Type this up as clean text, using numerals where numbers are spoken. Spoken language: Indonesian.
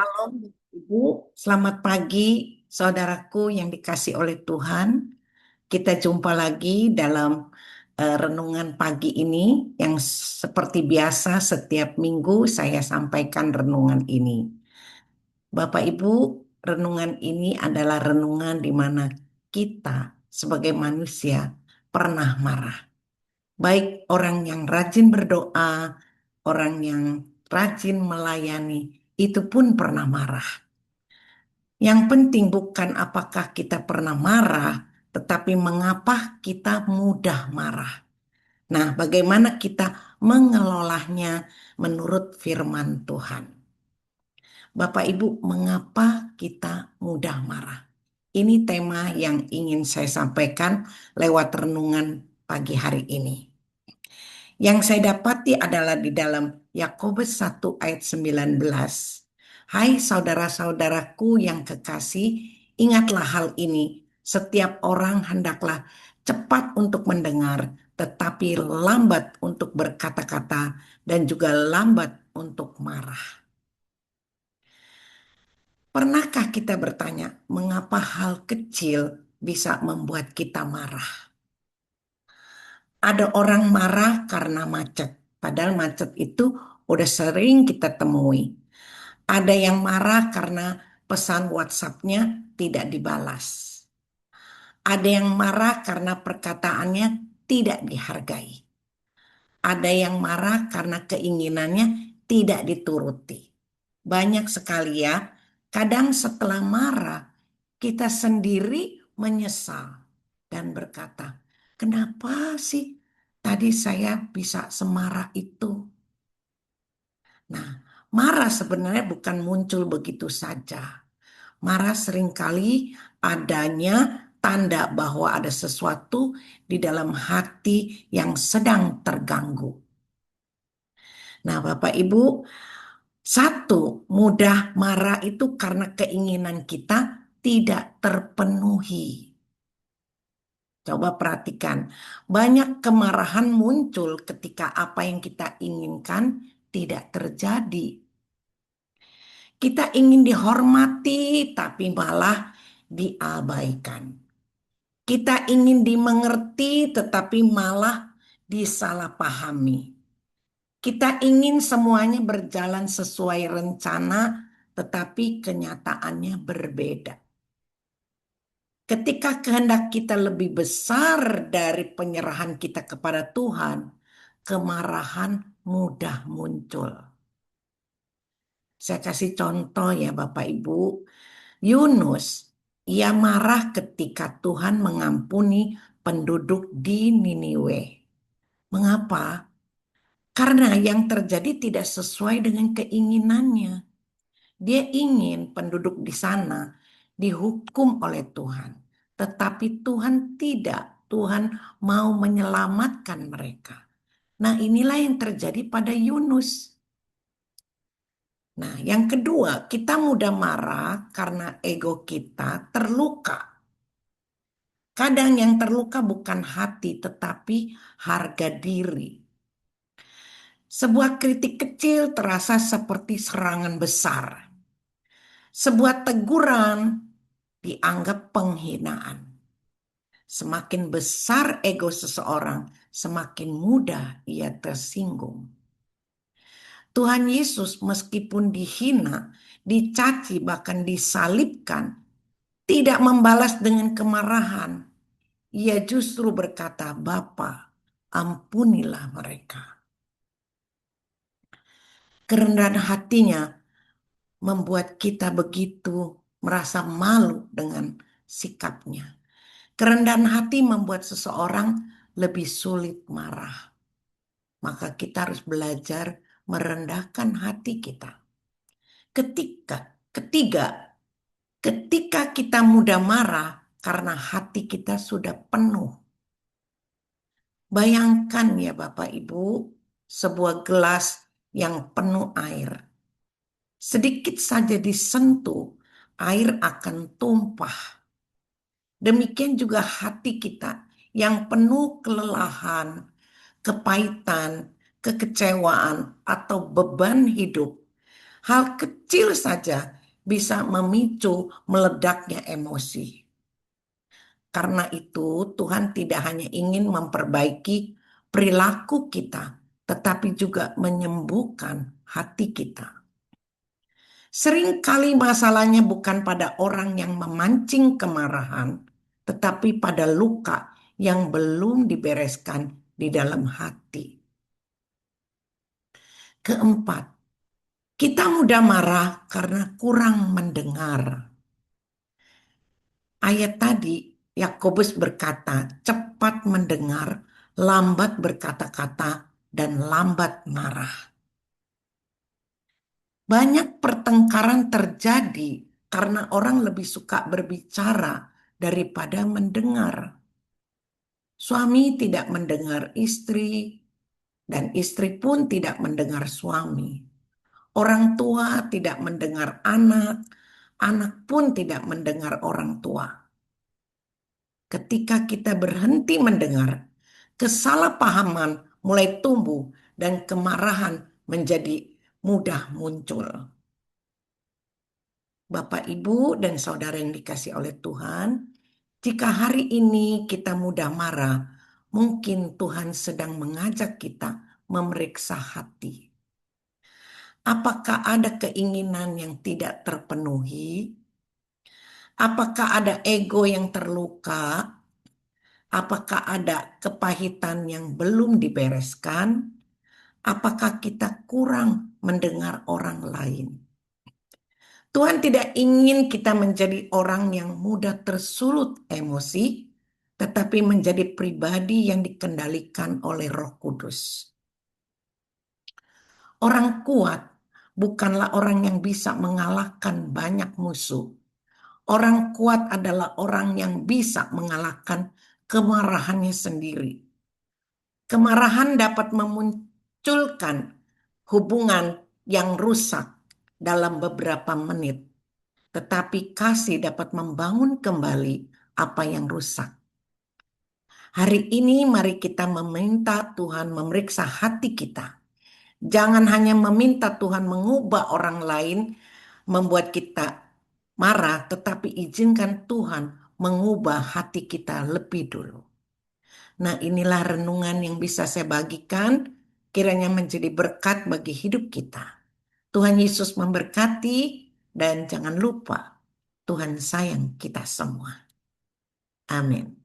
Halo, Ibu. Selamat pagi, saudaraku yang dikasih oleh Tuhan. Kita jumpa lagi dalam renungan pagi ini yang seperti biasa setiap minggu saya sampaikan renungan ini. Bapak Ibu, renungan ini adalah renungan di mana kita sebagai manusia pernah marah. Baik orang yang rajin berdoa, orang yang rajin melayani, itu pun pernah marah. Yang penting bukan apakah kita pernah marah, tetapi mengapa kita mudah marah. Nah, bagaimana kita mengelolanya menurut firman Tuhan. Bapak Ibu, mengapa kita mudah marah? Ini tema yang ingin saya sampaikan lewat renungan pagi hari ini. Yang saya dapati adalah di dalam Yakobus 1 ayat 19. Hai saudara-saudaraku yang kekasih, ingatlah hal ini. Setiap orang hendaklah cepat untuk mendengar, tetapi lambat untuk berkata-kata dan juga lambat untuk marah. Pernahkah kita bertanya, mengapa hal kecil bisa membuat kita marah? Ada orang marah karena macet, padahal macet itu udah sering kita temui. Ada yang marah karena pesan WhatsApp-nya tidak dibalas. Ada yang marah karena perkataannya tidak dihargai. Ada yang marah karena keinginannya tidak dituruti. Banyak sekali ya, kadang setelah marah kita sendiri menyesal dan berkata, kenapa sih tadi saya bisa semarah itu? Nah, marah sebenarnya bukan muncul begitu saja. Marah seringkali adanya tanda bahwa ada sesuatu di dalam hati yang sedang terganggu. Nah, Bapak Ibu, satu, mudah marah itu karena keinginan kita tidak terpenuhi. Coba perhatikan, banyak kemarahan muncul ketika apa yang kita inginkan tidak terjadi. Kita ingin dihormati, tapi malah diabaikan. Kita ingin dimengerti, tetapi malah disalahpahami. Kita ingin semuanya berjalan sesuai rencana, tetapi kenyataannya berbeda. Ketika kehendak kita lebih besar dari penyerahan kita kepada Tuhan, kemarahan mudah muncul. Saya kasih contoh ya Bapak Ibu. Yunus, ia marah ketika Tuhan mengampuni penduduk di Niniwe. Mengapa? Karena yang terjadi tidak sesuai dengan keinginannya. Dia ingin penduduk di sana dihukum oleh Tuhan. Tetapi Tuhan tidak. Tuhan mau menyelamatkan mereka. Nah, inilah yang terjadi pada Yunus. Nah, yang kedua, kita mudah marah karena ego kita terluka. Kadang yang terluka bukan hati, tetapi harga diri. Sebuah kritik kecil terasa seperti serangan besar. Sebuah teguran dianggap penghinaan. Semakin besar ego seseorang, semakin mudah ia tersinggung. Tuhan Yesus meskipun dihina, dicaci, bahkan disalibkan, tidak membalas dengan kemarahan. Ia justru berkata, Bapa, ampunilah mereka. Kerendahan hatinya membuat kita begitu merasa malu dengan sikapnya. Kerendahan hati membuat seseorang lebih sulit marah. Maka kita harus belajar merendahkan hati kita. Ketiga, ketika kita mudah marah karena hati kita sudah penuh. Bayangkan ya Bapak Ibu, sebuah gelas yang penuh air. Sedikit saja disentuh, air akan tumpah. Demikian juga hati kita yang penuh kelelahan, kepahitan, kekecewaan, atau beban hidup. Hal kecil saja bisa memicu meledaknya emosi. Karena itu, Tuhan tidak hanya ingin memperbaiki perilaku kita, tetapi juga menyembuhkan hati kita. Seringkali masalahnya bukan pada orang yang memancing kemarahan, tetapi pada luka yang belum dibereskan di dalam hati. Keempat, kita mudah marah karena kurang mendengar. Ayat tadi, Yakobus berkata, cepat mendengar, lambat berkata-kata, dan lambat marah. Banyak pertengkaran terjadi karena orang lebih suka berbicara daripada mendengar. Suami tidak mendengar istri, dan istri pun tidak mendengar suami. Orang tua tidak mendengar anak, anak pun tidak mendengar orang tua. Ketika kita berhenti mendengar, kesalahpahaman mulai tumbuh dan kemarahan menjadi mudah muncul. Bapak, Ibu, dan saudara yang dikasih oleh Tuhan, jika hari ini kita mudah marah, mungkin Tuhan sedang mengajak kita memeriksa hati. Apakah ada keinginan yang tidak terpenuhi? Apakah ada ego yang terluka? Apakah ada kepahitan yang belum dibereskan? Apakah kita kurang mendengar orang lain? Tuhan tidak ingin kita menjadi orang yang mudah tersulut emosi, tetapi menjadi pribadi yang dikendalikan oleh Roh Kudus. Orang kuat bukanlah orang yang bisa mengalahkan banyak musuh. Orang kuat adalah orang yang bisa mengalahkan kemarahannya sendiri. Kemarahan dapat memunculkan hubungan yang rusak dalam beberapa menit, tetapi kasih dapat membangun kembali apa yang rusak. Hari ini mari kita meminta Tuhan memeriksa hati kita. Jangan hanya meminta Tuhan mengubah orang lain, membuat kita marah, tetapi izinkan Tuhan mengubah hati kita lebih dulu. Nah, inilah renungan yang bisa saya bagikan, kiranya menjadi berkat bagi hidup kita. Tuhan Yesus memberkati, dan jangan lupa, Tuhan sayang kita semua. Amin.